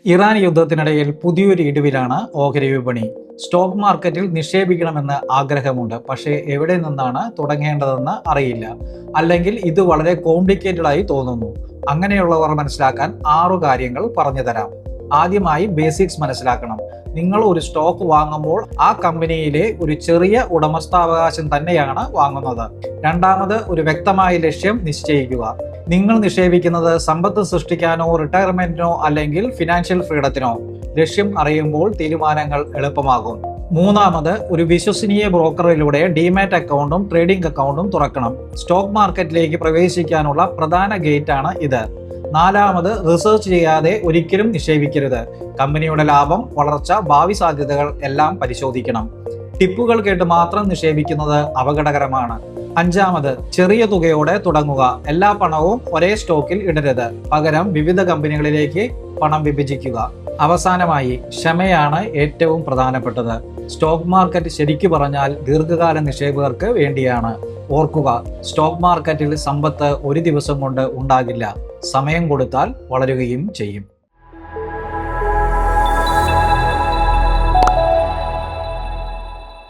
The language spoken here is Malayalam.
ഇറാൻ യുദ്ധത്തിനിടയിൽ പുതിയൊരു ഇടിവിലാണ് ഓഹരി വിപണി. സ്റ്റോക്ക് മാർക്കറ്റിൽ നിക്ഷേപിക്കണമെന്ന് ആഗ്രഹമുണ്ട്, പക്ഷേ എവിടെ നിന്നാണ് തുടങ്ങേണ്ടതെന്ന് അറിയില്ല, അല്ലെങ്കിൽ ഇത് വളരെ കോംപ്ലിക്കേറ്റഡ് ആയി തോന്നുന്നു. അങ്ങനെയുള്ളവർ മനസ്സിലാക്കാൻ 6 കാര്യങ്ങൾ പറഞ്ഞു തരാം. ആദ്യമായി ബേസിക്സ് മനസ്സിലാക്കണം. നിങ്ങൾ ഒരു സ്റ്റോക്ക് വാങ്ങുമ്പോൾ ആ കമ്പനിയിലെ ഒരു ചെറിയ ഉടമസ്ഥാവകാശം തന്നെയാണ് വാങ്ങുന്നത്. രണ്ടാമത്, ഒരു വ്യക്തമായ ലക്ഷ്യം നിശ്ചയിക്കുക. നിങ്ങൾ നിക്ഷേപിക്കുന്നത് സമ്പത്ത് സൃഷ്ടിക്കാനോ റിട്ടയർമെന്റിനോ അല്ലെങ്കിൽ ഫിനാൻഷ്യൽ ഫ്രീഡത്തിനോ? ലക്ഷ്യം അറിയുമ്പോൾ തീരുമാനങ്ങൾ എളുപ്പമാകും. മൂന്നാമത്, ഒരു വിശ്വസനീയ ബ്രോക്കറിലൂടെ ഡിമാറ്റ് അക്കൗണ്ടും ട്രേഡിംഗ് അക്കൗണ്ടും തുറക്കണം. സ്റ്റോക്ക് മാർക്കറ്റിലേക്ക് പ്രവേശിക്കാനുള്ള പ്രധാന ഗേറ്റാണ് ഇത്. നാലാമത്, റിസർച്ച് ചെയ്യാതെ ഒരിക്കലും നിക്ഷേപിക്കരുത്. കമ്പനിയുടെ ലാഭം, വളർച്ച, ഭാവി സാധ്യതകൾ എല്ലാം പരിശോധിക്കണം. ടിപ്പുകൾ കേട്ട് മാത്രം നിക്ഷേപിക്കുന്നത് അപകടകരമാണ്. അഞ്ചാമത്, ചെറിയ തുകയോടെ തുടങ്ങുക. എല്ലാ പണവും ഒരേ സ്റ്റോക്കിൽ ഇടരുത്. പകരം വിവിധ കമ്പനികളിലേക്ക് പണം വിഭജിക്കുക. അവസാനമായി, ക്ഷമയാണ് ഏറ്റവും പ്രധാനപ്പെട്ടത്. സ്റ്റോക്ക് മാർക്കറ്റ് ശരിക്കു പറഞ്ഞാൽ ദീർഘകാല നിക്ഷേപകർക്ക് വേണ്ടിയാണ്. ഓർക്കുക, സ്റ്റോക്ക് മാർക്കറ്റിൽ സമ്പത്ത് ഒരു ദിവസം കൊണ്ട് ഉണ്ടാകില്ല. സമയം കൊടുത്താൽ വളരുകയും ചെയ്യും.